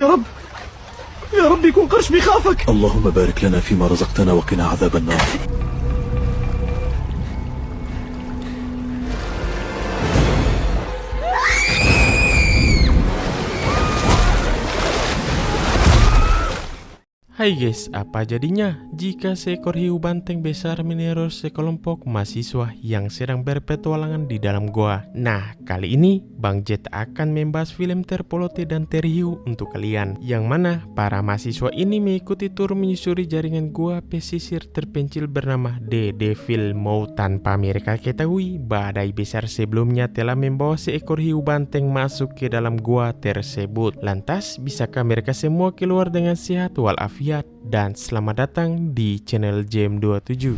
يا رب يا رب يكون قرش بيخافك. اللهم بارك لنا فيما رزقتنا وقنا عذاب النار. Hai guys, apa jadinya jika seekor hiu banteng besar meneror sekelompok mahasiswa yang sedang berpetualangan di dalam goa? Nah, kali ini Bang Jet akan membahas film terpolote dan terhiu untuk kalian, yang mana para mahasiswa ini mengikuti tur menyusuri jaringan goa pesisir terpencil bernama The Devil Mouth tanpa mereka ketahui badai besar sebelumnya telah membawa seekor hiu banteng masuk ke dalam goa tersebut. Lantas, bisakah mereka semua keluar dengan sehat walafiat? Dan selamat datang di channel JM27.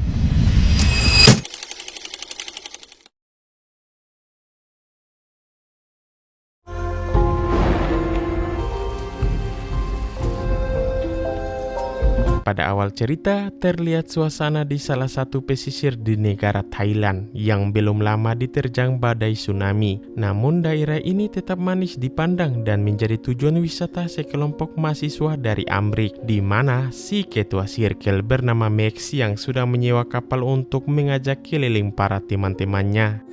Pada awal cerita, terlihat suasana di salah satu pesisir di negara Thailand yang belum lama diterjang badai tsunami. Namun daerah ini tetap manis dipandang dan menjadi tujuan wisata sekelompok mahasiswa dari Amrik, di mana si ketua circle bernama Max yang sudah menyewa kapal untuk mengajak keliling para teman-temannya.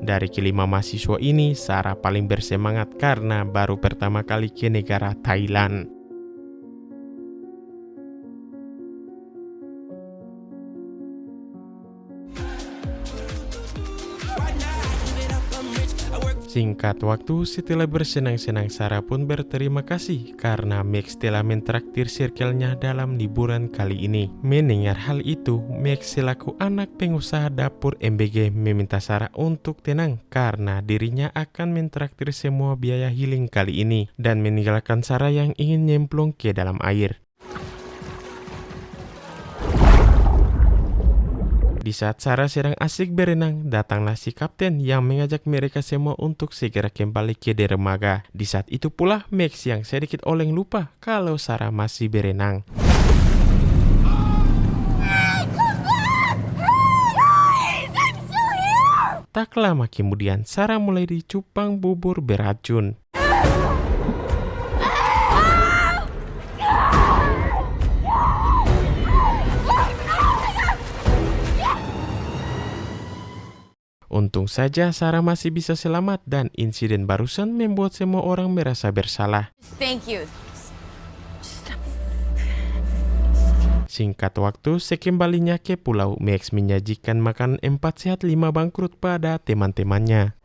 Dari kelima mahasiswa ini, Sarah paling bersemangat karena baru pertama kali ke negara Thailand. Singkat waktu, setelah bersenang-senang, Sarah pun berterima kasih karena Max telah mentraktir circle-nya dalam liburan kali ini. Mendengar hal itu, Max selaku anak pengusaha dapur MBG meminta Sarah untuk tenang karena dirinya akan mentraktir semua biaya healing kali ini dan meninggalkan Sarah yang ingin nyemplung ke dalam air. Di saat Sarah sedang asik berenang, datanglah si kapten yang mengajak mereka semua untuk segera kembali ke dermaga. Di saat itu pula Max yang sedikit oleng lupa kalau Sarah masih berenang. Tak lama kemudian, Sarah mulai dicupang bubur beracun. Untung saja Sarah masih bisa selamat dan insiden barusan membuat semua orang merasa bersalah. Thank you. Singkat waktu, sekembalinya ke pulau, Max menyajikan makan 4 sehat 5 bangkrut pada teman-temannya.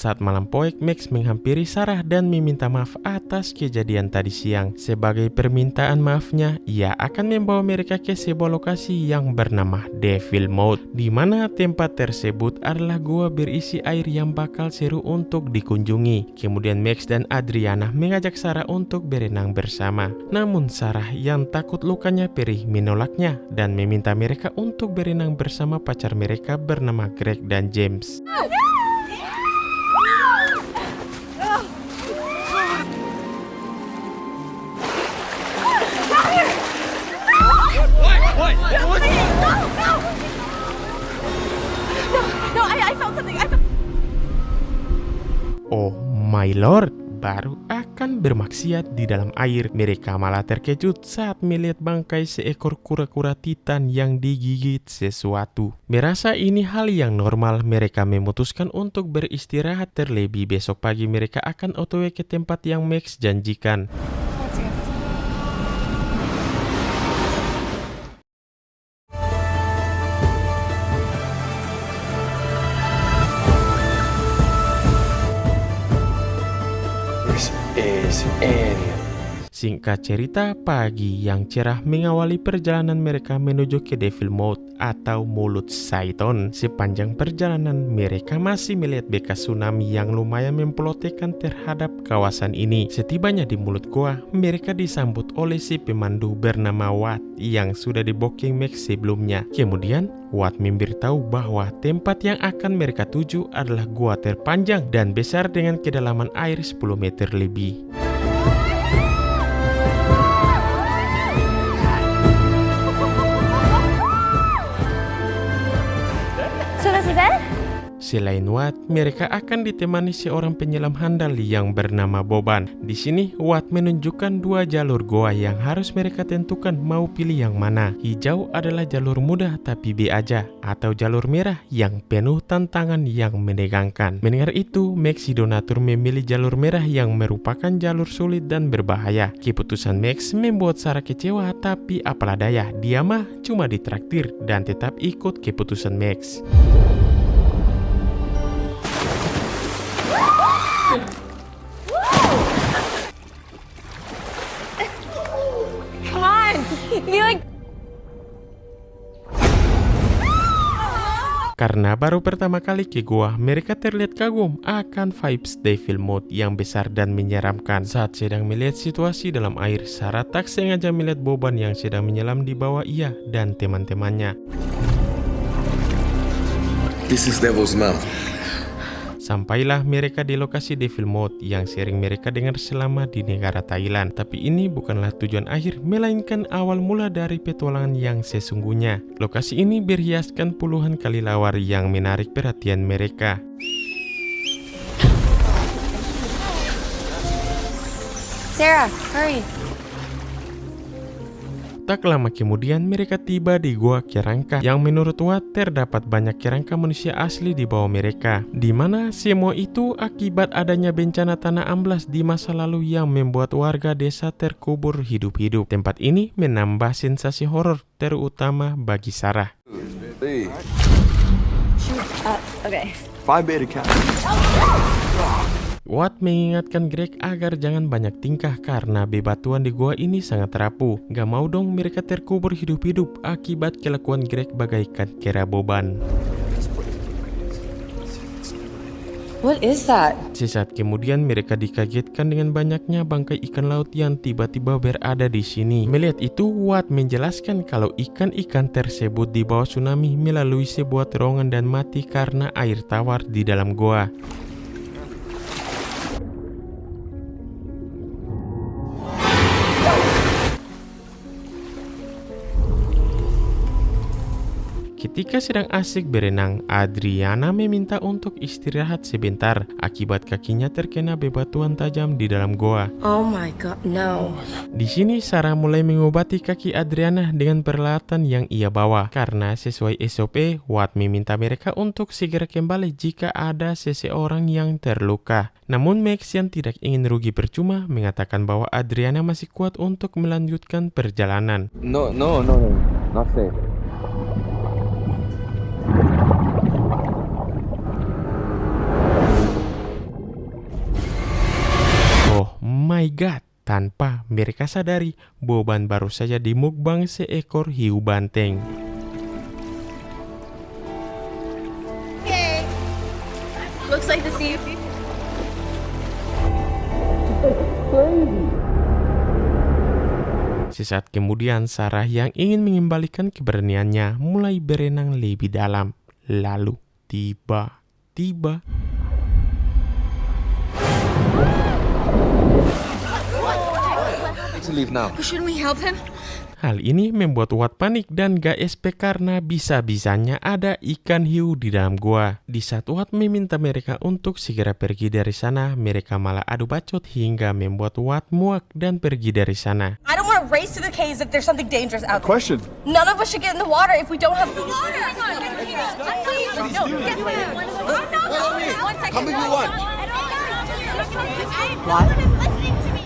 Saat malam poek, Max menghampiri Sarah dan meminta maaf atas kejadian tadi siang. Sebagai permintaan maafnya, ia akan membawa mereka ke sebuah lokasi yang bernama Devil Mouth, di mana tempat tersebut adalah gua berisi air yang bakal seru untuk dikunjungi. Kemudian Max dan Adriana mengajak Sarah untuk berenang bersama. Namun Sarah yang takut lukanya perih menolaknya dan meminta mereka untuk berenang bersama pacar mereka bernama Greg dan James. Oh my lord, baru akan bermaksiat di dalam air, mereka malah terkejut saat melihat bangkai seekor kura-kura titan yang digigit sesuatu. Merasa ini hal yang normal, mereka memutuskan untuk beristirahat terlebih. Besok pagi mereka akan OTW ke tempat yang Max janjikan. Singkat cerita, pagi yang cerah mengawali perjalanan mereka menuju ke Devil Mouth atau Mulut Saiton. Sepanjang perjalanan, mereka masih melihat bekas tsunami yang lumayan mempelotekan terhadap kawasan ini. Setibanya di mulut goa, mereka disambut oleh si pemandu bernama Watt yang sudah di-booking Max sebelumnya. Kemudian, Watt memberitahu bahwa tempat yang akan mereka tuju adalah gua terpanjang dan besar dengan kedalaman air 10 meter lebih. then? Selain Watt, mereka akan ditemani seorang penyelam handal yang bernama Boban. Di sini, Watt menunjukkan dua jalur goa yang harus mereka tentukan mau pilih yang mana. Hijau adalah jalur mudah tapi B aja, atau jalur merah yang penuh tantangan yang menegangkan. Mendengar itu, Max si donatur memilih jalur merah yang merupakan jalur sulit dan berbahaya. Keputusan Max membuat Sarah kecewa, tapi apalah daya, dia mah cuma ditraktir dan tetap ikut keputusan Max. Come on! You like... Karena baru pertama kali ke gua, mereka terlihat kagum akan vibes Devil Mode yang besar dan menyeramkan. Saat sedang melihat situasi dalam air, Sarah tak sengaja melihat Boban yang sedang menyelam di bawah ia dan teman-temannya. This is Devil's Mouth. Sampailah mereka di lokasi Devil Mode yang sering mereka dengar selama di negara Thailand. Tapi ini bukanlah tujuan akhir, melainkan awal mula dari petualangan yang sesungguhnya. Lokasi ini berhiaskan puluhan kali lawar yang menarik perhatian mereka. Sarah, hurry. Tak lama kemudian mereka tiba di gua kerangka yang menurut Watt terdapat banyak kerangka manusia asli di bawah mereka, di mana semua itu akibat adanya bencana tanah amblas di masa lalu yang membuat warga desa terkubur hidup-hidup. Tempat ini menambah sensasi horor terutama bagi Sarah. Okay. Phi Beta Kappa. Watt mengingatkan Greg agar jangan banyak tingkah karena bebatuan di gua ini sangat rapuh. Gak mau dong mereka terkubur hidup-hidup akibat kelakuan Greg bagaikan kera Boban. What is that? Sesaat kemudian mereka dikagetkan dengan banyaknya bangkai ikan laut yang tiba-tiba berada di sini. Melihat itu, Watt menjelaskan kalau ikan-ikan tersebut di bawah tsunami melalui sebuah terowongan dan mati karena air tawar di dalam goa. Ketika sedang asik berenang, Adriana meminta untuk istirahat sebentar akibat kakinya terkena bebatuan tajam di dalam goa. Oh my god, no. Di sini Sarah mulai mengobati kaki Adriana dengan peralatan yang ia bawa. Karena sesuai SOP, Watt meminta mereka untuk segera kembali jika ada seseorang yang terluka. Namun Max yang tidak ingin rugi percuma mengatakan bahwa Adriana masih kuat untuk melanjutkan perjalanan. No, not safe. Oh my god, tanpa mereka sadari, Boban baru saja dimukbang seekor hiu banteng. Okay. Looks like the sea. Sesaat kemudian Sarah yang ingin mengembalikan keberaniannya mulai berenang lebih dalam. Lalu tiba-tiba To leave now. Shouldn't we help him? hal ini membuat Watt panik dan gak SP karena bisa-bisanya ada ikan hiu di dalam gua. Di saat Watt meminta mereka untuk segera pergi dari sana, mereka malah adu bacot hingga membuat Watt muak dan pergi dari sana. I don't want to race to the caves if there's something dangerous out there. Question. None of us should get in the water if we don't have the water. No, get one second. Come if you want.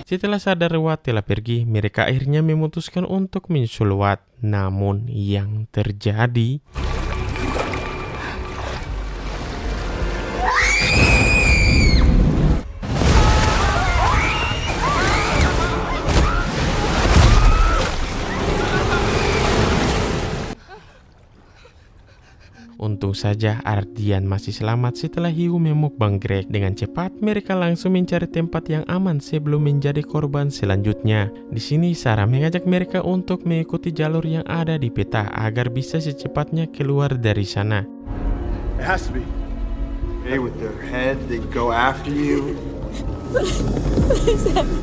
Setelah sadar Watt telah pergi, mereka akhirnya memutuskan untuk menyusul Watt. Namun yang terjadi... Untung saja Ardian masih selamat setelah hiu memukbang Greg. Dengan cepat mereka langsung mencari tempat yang aman sebelum menjadi korban selanjutnya. Di sini Sarah mengajak mereka untuk mengikuti jalur yang ada di peta agar bisa secepatnya keluar dari sana. It has to be. Hey, with their head, they go after you.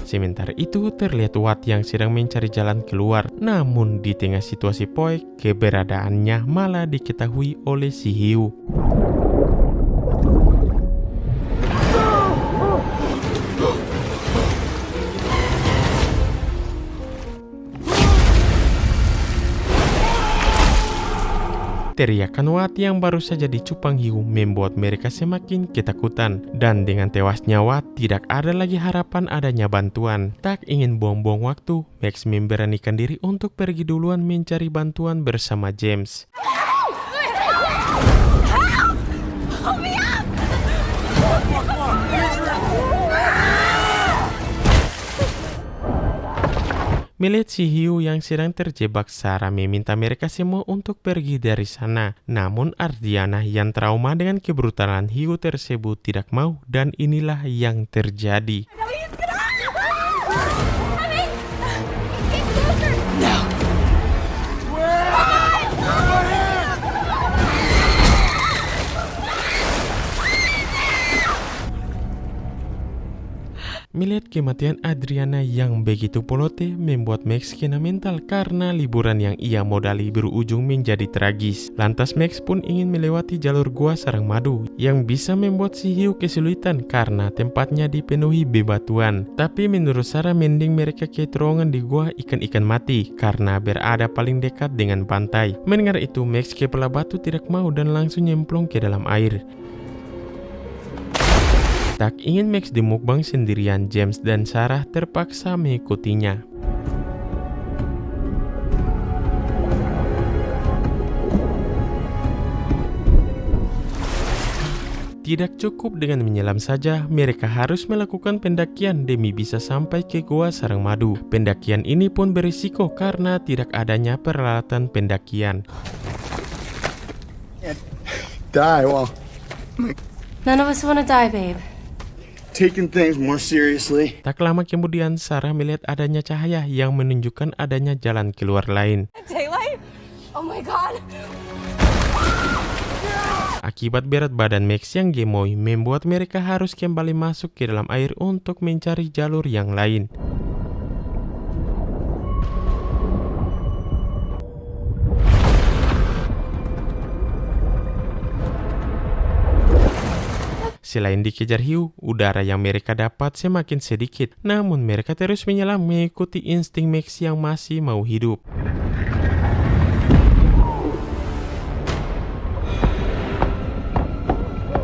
Sementara itu terlihat Watt yang sedang mencari jalan keluar. Namun di tengah situasi poek, keberadaannya malah diketahui oleh si hiu. Teriakan Watt yang baru saja dicupang hiu membuat mereka semakin ketakutan. Dan dengan tewasnya Watt, tidak ada lagi harapan adanya bantuan. Tak ingin buang-buang waktu, Max memberanikan diri untuk pergi duluan mencari bantuan bersama James. Melihat si hiu yang sedang terjebak, Sarah meminta mereka semua untuk pergi dari sana. Namun Adriana yang trauma dengan kebrutalan hiu tersebut tidak mau, dan inilah yang terjadi. Melihat kematian Adriana yang begitu polote membuat Max kena mental karena liburan yang ia modali berujung menjadi tragis. Lantas Max pun ingin melewati jalur gua sarang madu yang bisa membuat si hiu kesulitan karena tempatnya dipenuhi bebatuan. Tapi menurut Sarah mending mereka ke terowongan di gua ikan-ikan mati karena berada paling dekat dengan pantai. Mendengar itu Max kepala batu tidak mau dan langsung nyemplung ke dalam air. Tak ingin Max dimukbang sendirian, James dan Sarah terpaksa mengikutinya. Tidak cukup dengan menyelam saja, mereka harus melakukan pendakian demi bisa sampai ke gua sarang madu. Pendakian ini pun berisiko karena tidak adanya peralatan pendakian. Die, well, None of us want to die, babe. taking things more seriously. Tak lama kemudian, Sarah melihat adanya cahaya yang menunjukkan adanya jalan keluar lain. Daylight? Oh my god. Akibat berat badan Max yang gemoy, membuat mereka harus kembali masuk ke dalam air untuk mencari jalur yang lain. Selain dikejar hiu, udara yang mereka dapat semakin sedikit. Namun mereka terus menyelam mengikuti insting Max yang masih mau hidup.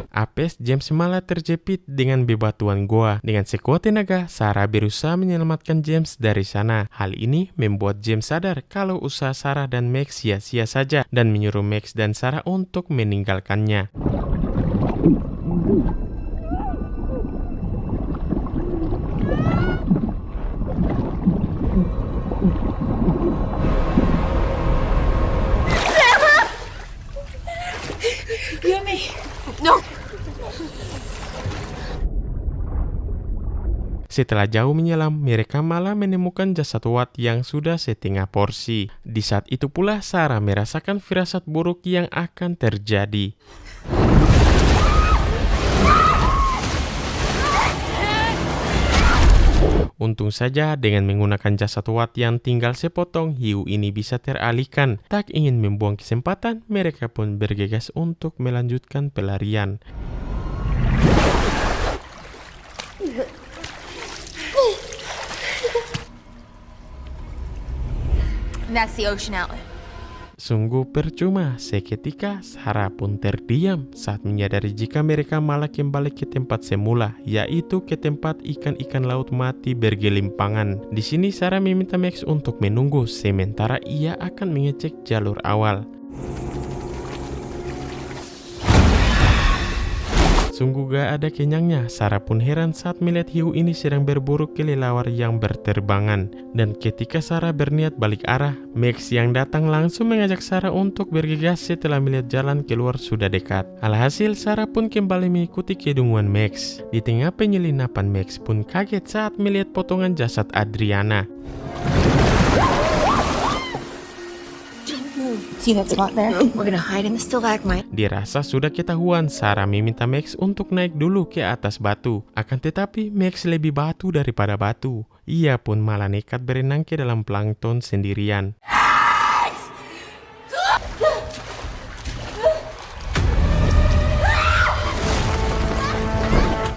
Apes, James malah terjepit dengan bebatuan goa. Dengan sekuat tenaga, Sarah berusaha menyelamatkan James dari sana. Hal ini membuat James sadar kalau usaha Sarah dan Max sia-sia saja dan menyuruh Max dan Sarah untuk meninggalkannya. You and me. No. Setelah jauh menyelam, mereka malah menemukan jasad Watt yang sudah setengah porsi. Di saat itu pula Sarah merasakan firasat buruk yang akan terjadi. Untung saja dengan menggunakan jasad Watt yang tinggal sepotong, hiu ini bisa teralihkan. Tak ingin membuang kesempatan, mereka pun bergegas untuk melanjutkan pelarian. That's the ocean outlet. Sungguh percuma, seketika Sarah pun terdiam saat menyadari jika mereka malah kembali ke tempat semula, yaitu ke tempat ikan-ikan laut mati bergelimpangan. Di sini Sarah meminta Max untuk menunggu, sementara ia akan mengecek jalur awal. Sungguh gak ada kenyangnya, Sarah pun heran saat melihat hiu ini sedang berburu kelelawar yang berterbangan. Dan ketika Sarah berniat balik arah, Max yang datang langsung mengajak Sarah untuk bergegas setelah melihat jalan keluar sudah dekat. Alhasil Sarah pun kembali mengikuti kedunguan Max. Di tengah penyelinapan, Max pun kaget saat melihat potongan jasad Adriana. See that spot there? We're gonna hide in the stalagmite. Dirasa sudah ketahuan, Sarah meminta Max untuk naik dulu ke atas batu. Akan tetapi Max lebih batu daripada batu. Ia pun malah nekat berenang ke dalam plankton sendirian.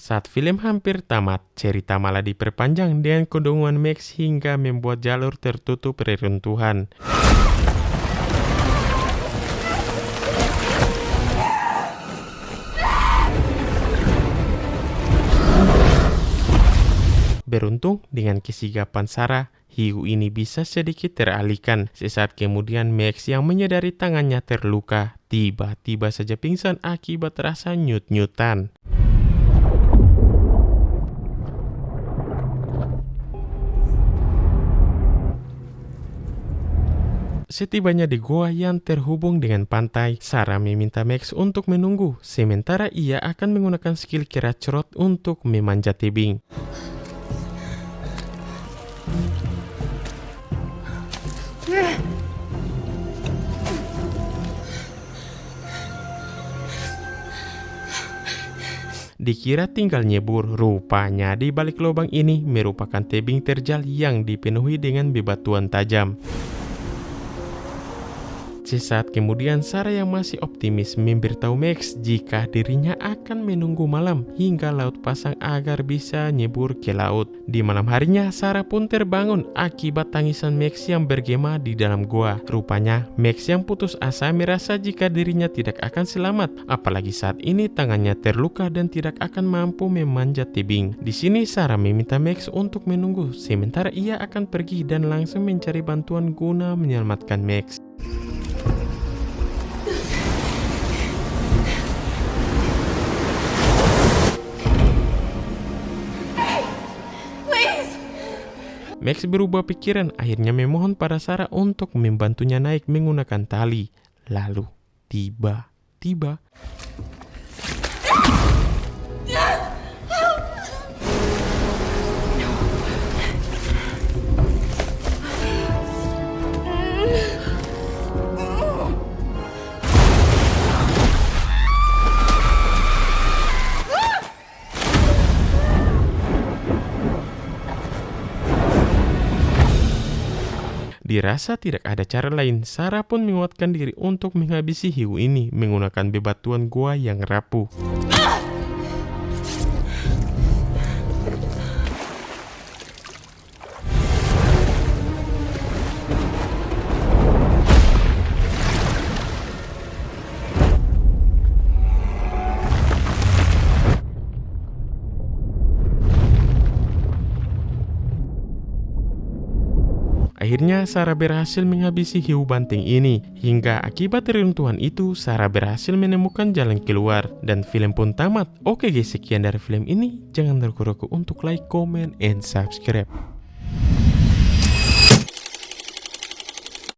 Saat film hampir tamat, cerita malah diperpanjang dengan kedunguan Max hingga membuat jalur tertutup reruntuhan. Beruntung dengan kesigapan Sarah, hiu ini bisa sedikit teralihkan. Sesaat kemudian Max yang menyadari tangannya terluka, tiba-tiba saja pingsan akibat rasa nyut-nyutan. Setibanya di goa yang terhubung dengan pantai, Sarah meminta Max untuk menunggu, sementara ia akan menggunakan skill Keracrot untuk memanjat tebing. Dikira tinggal nyebur, rupanya di balik lubang ini merupakan tebing terjal yang dipenuhi dengan bebatuan tajam. Sesaat kemudian Sarah yang masih optimis memberitahu Max jika dirinya akan menunggu malam hingga laut pasang agar bisa nyebur ke laut. Di malam harinya Sarah pun terbangun akibat tangisan Max yang bergema di dalam gua. Rupanya Max yang putus asa merasa jika dirinya tidak akan selamat, apalagi saat ini tangannya terluka dan tidak akan mampu memanjat tebing. Di sini Sarah meminta Max untuk menunggu, sementara ia akan pergi dan langsung mencari bantuan guna menyelamatkan Max. Max berubah pikiran, akhirnya memohon pada Sarah untuk membantunya naik menggunakan tali. Lalu, tiba-tiba dirasa tidak ada cara lain, Sarah pun menguatkan diri untuk menghabisi hiu ini menggunakan bebatuan gua yang rapuh. Akhirnya Sarah berhasil menghabisi hiu banting ini. Hingga akibat reruntuhan itu, Sarah berhasil menemukan jalan keluar. Dan film pun tamat. Oke guys, sekian dari film ini. Jangan ragu-ragu untuk like, comment, and subscribe.